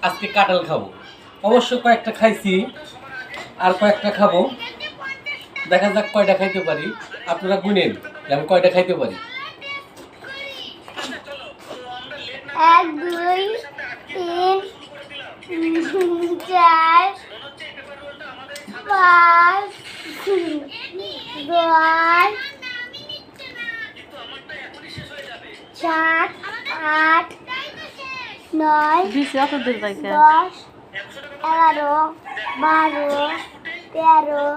আজকে কাঁঠাল খাবো। অবশ্য কয়েকটা খাইছি, আর কয়েকটা খাবো। দেখা যাক কয়টা খাইতে পারি। আপনারা গুনেন যে আমি কয়টা খাইতে পারি। 1 2 3 4 5 6 7 8 9 দিছে অত দূর বাইকা 10 11 12 13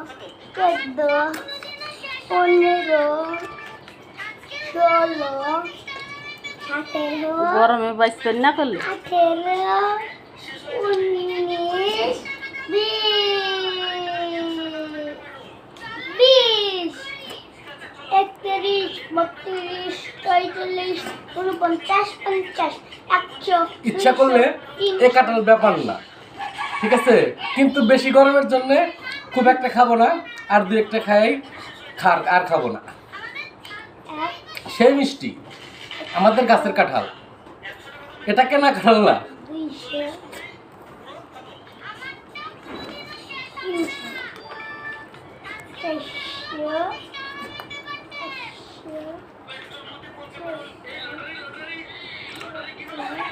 14 15 16 17 গরমে বাইসবেন না করলে 18 19 20 31 32 43 49 50 100 ইচ্ছা করলে এ কাঁঠাল ব্যাপার না, ঠিক আছে? কিন্তু বেশি গরমের জন্য খুব একটা খাবো না, আর দু একটা খাই, আর খাবো না। সেই মিষ্টি আমাদের গাছের কাঁঠাল, এটা কেনা কাঁঠাল না। 200 300 400